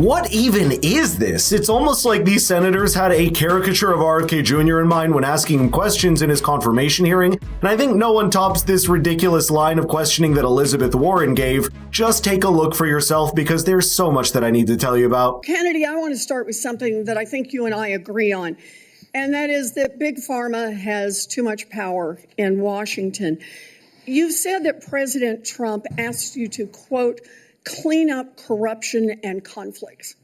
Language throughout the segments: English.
What even is this? It's almost like these senators had a caricature of RFK Jr. in mind when asking him questions in his confirmation hearing, and I think no one tops this ridiculous line of questioning that Elizabeth Warren gave. Just take a look for yourself because there's so much that I need to tell you about. Kennedy, I want to start with something that I think you and I agree on, and that is that Big Pharma has too much power in Washington. You've said that President Trump asked you to, quote, clean up corruption and conflicts.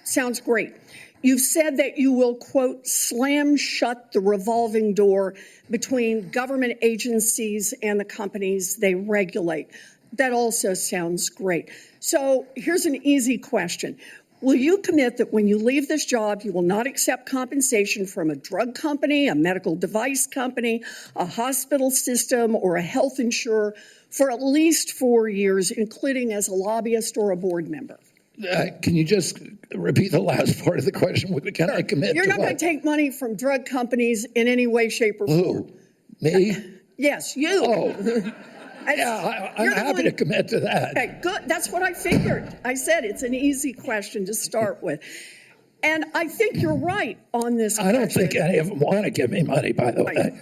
Sounds great. You've said that you will, quote, slam shut the revolving door between government agencies and the companies they regulate. That also sounds great. So here's an easy question. Will you commit that when you leave this job, you will not accept compensation from a drug company, a medical device company, a hospital system, or a health insurer for at least 4 years, including as a lobbyist or a board member? Can you just repeat the last part of the question? Can I commit You're to not going to take money from drug companies in any way, shape, or form. Who? Me? Yes, you. Oh. Yeah, I'm happy to commit to that. Okay, good. That's what I figured. I said it's an easy question to start with. And I think you're right on this question. I don't think any of them want to give me money, by the way.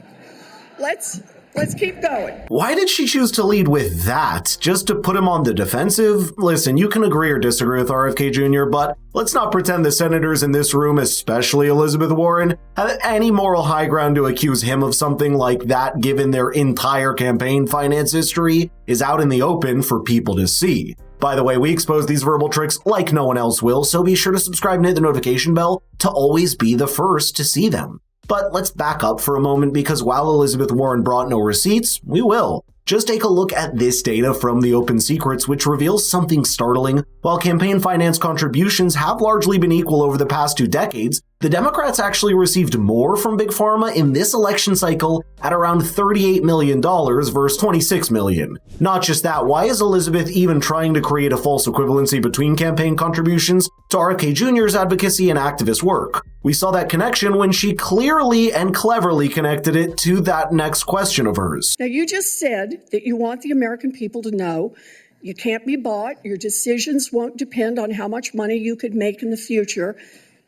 Let's keep going. Why did she choose to lead with that? Just to put him on the defensive? Listen, you can agree or disagree with RFK Jr., but let's not pretend the senators in this room, especially Elizabeth Warren, have any moral high ground to accuse him of something like that, given their entire campaign finance history is out in the open for people to see. By the way, we expose these verbal tricks like no one else will, so be sure to subscribe and hit the notification bell to always be the first to see them. But let's back up for a moment because while Elizabeth Warren brought no receipts, we will. Just take a look at this data from the Open Secrets, which reveals something startling. While campaign finance contributions have largely been equal over the past 2 decades, the Democrats actually received more from Big Pharma in this election cycle at around $38 million versus $26 million. Not just that, why is Elizabeth even trying to create a false equivalency between campaign contributions to RFK Jr.'s advocacy and activist work? We saw that connection when she clearly and cleverly connected it to that next question of hers. Now, you just said that you want the American people to know you can't be bought, your decisions won't depend on how much money you could make in the future,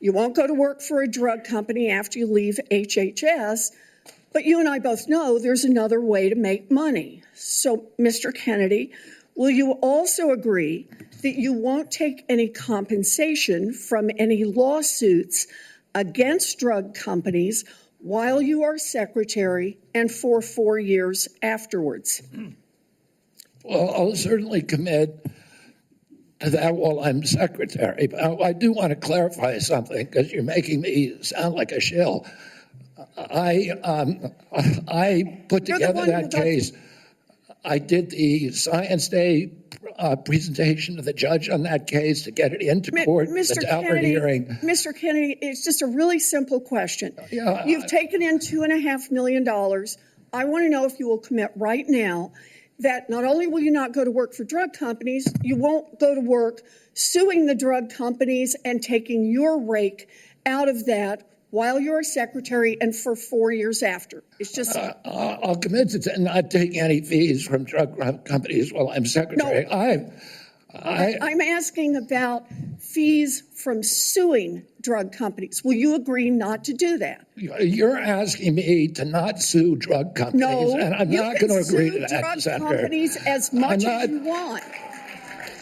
you won't go to work for a drug company after you leave HHS, but you and I both know there's another way to make money. So, Mr. Kennedy, will you also agree that you won't take any compensation from any lawsuits against drug companies while you are secretary and for 4 years afterwards? Well, I'll certainly commit to that while I'm secretary. But I do want to clarify something because you're making me sound like a shill. I put together that case. I did the Science Day presentation to the judge on that case to get it into court. Mr. Kennedy, it's just a really simple question. Yeah, You've taken in $2.5 million. I want to know if you will commit right now that not only will you not go to work for drug companies, you won't go to work suing the drug companies and taking your rake out of that while you're secretary and for 4 years after. It's just... I'll commit to not taking any fees from drug companies while I'm secretary. No, I'm asking about fees from suing drug companies. Will you agree not to do that? You're asking me to not sue drug companies, and I'm not going to agree to that, Senator. You can sue drug companies as much as you want.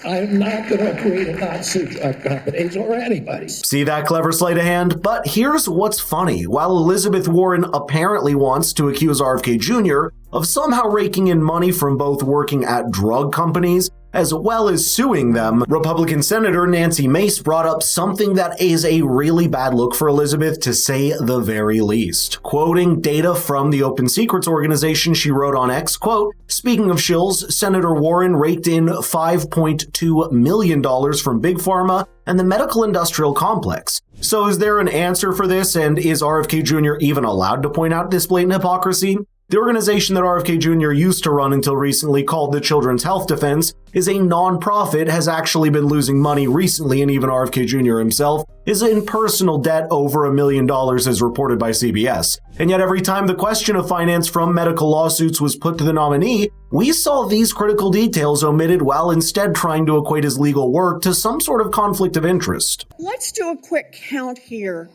I'm not going to agree to not sue drug companies or anybody. See that clever sleight of hand? But here's what's funny. While Elizabeth Warren apparently wants to accuse RFK Jr. of somehow raking in money from both working at drug companies as well as suing them, Republican Senator Nancy Mace brought up something that is a really bad look for Elizabeth, to say the very least. Quoting data from the Open Secrets organization, she wrote on X, quote, "Speaking of shills, Senator Warren raked in $5.2 million from Big Pharma and the medical industrial complex. So is there an answer for this, and is RFK Jr. even allowed to point out this blatant hypocrisy? The organization that RFK Jr. used to run until recently, called the Children's Health Defense, is a non-profit, has actually been losing money recently, and even RFK Jr. himself is in personal debt over $1 million as reported by CBS. And yet every time the question of finance from medical lawsuits was put to the nominee, we saw these critical details omitted while instead trying to equate his legal work to some sort of conflict of interest. Let's do a quick count here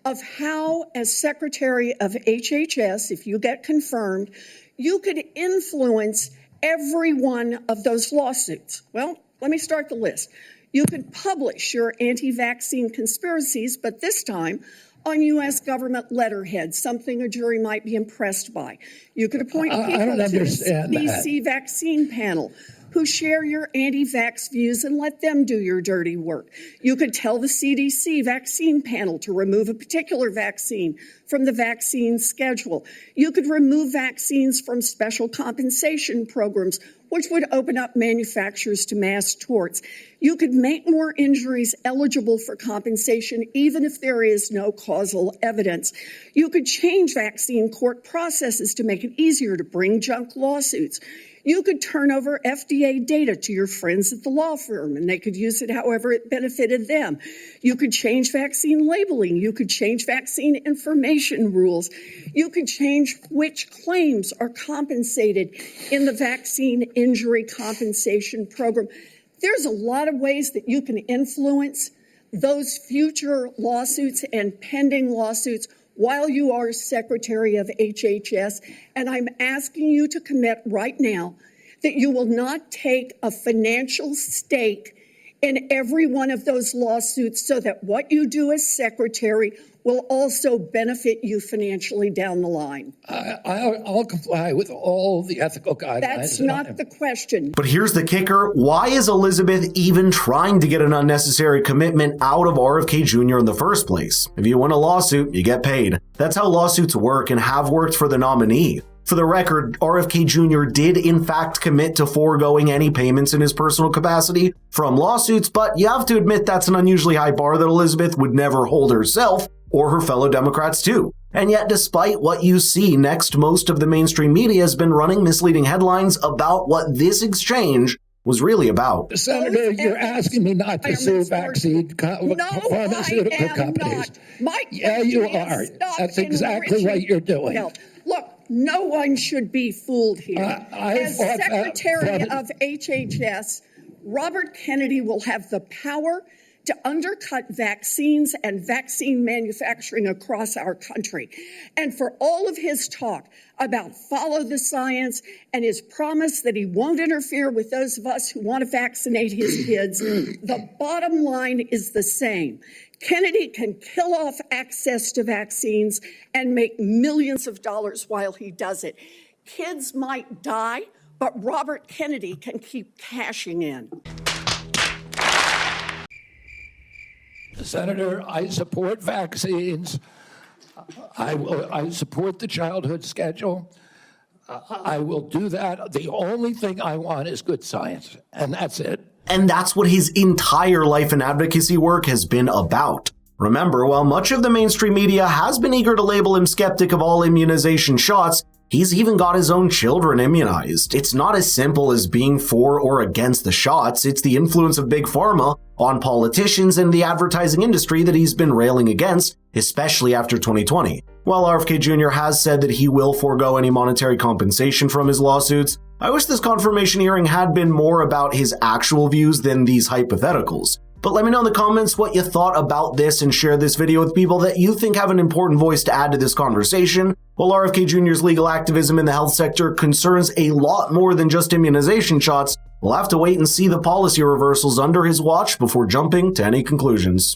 of how, as Secretary of HHS, if you get confirmed, you could influence every one of those lawsuits. Well, let me start the list. You could publish your anti-vaccine conspiracies, but this time on U.S. government letterhead, something a jury might be impressed by. You could appoint people to the CDC vaccine panel who share your anti-vax views and let them do your dirty work. You could tell the CDC vaccine panel to remove a particular vaccine from the vaccine schedule. You could remove vaccines from special compensation programs, which would open up manufacturers to mass torts. You could make more injuries eligible for compensation even if there is no causal evidence. You could change vaccine court processes to make it easier to bring junk lawsuits. You could turn over FDA data to your friends at the law firm, and they could use it however it benefited them. You could change vaccine labeling. You could change vaccine information rules. You could change which claims are compensated in the vaccine injury compensation program. There's a lot of ways that you can influence those future lawsuits and pending lawsuits while you are Secretary of HHS, and I'm asking you to commit right now that you will not take a financial stake in every one of those lawsuits so that what you do as Secretary will also benefit you financially down the line. I'll comply with all the ethical guidelines. That's not the question. But here's the kicker. Why is Elizabeth even trying to get an unnecessary commitment out of RFK Jr. in the first place? If you win a lawsuit, you get paid. That's how lawsuits work and have worked for the nominee. For the record, RFK Jr. did in fact commit to foregoing any payments in his personal capacity from lawsuits, but you have to admit that's an unusually high bar that Elizabeth would never hold herself or her fellow Democrats too. And yet, despite what you see next, most of the mainstream media has been running misleading headlines about what this exchange was really about. Senator, you're asking me not to sue pharmaceutical companies. Yeah, you are. That's exactly what you're doing. No. Look, no one should be fooled here. As Secretary of HHS, Robert Kennedy will have the power to undercut vaccines and vaccine manufacturing across our country. And for all of his talk about follow the science and his promise that he won't interfere with those of us who want to vaccinate his kids, the bottom line is the same. Kennedy can kill off access to vaccines and make millions of dollars while he does it. Kids might die, but Robert Kennedy can keep cashing in. Senator, I support vaccines. I support the childhood schedule. I will do that. The only thing I want is good science, and that's it. And that's what his entire life and advocacy work has been about. Remember, while much of the mainstream media has been eager to label him skeptic of all immunization shots, he's even got his own children immunized. It's not as simple as being for or against the shots. It's the influence of big pharma on politicians and the advertising industry that he's been railing against, especially after 2020. While RFK Jr. has said that he will forego any monetary compensation from his lawsuits, I wish this confirmation hearing had been more about his actual views than these hypotheticals. But let me know in the comments what you thought about this and share this video with people that you think have an important voice to add to this conversation. While RFK Jr.'s legal activism in the health sector concerns a lot more than just immunization shots, we'll have to wait and see the policy reversals under his watch before jumping to any conclusions.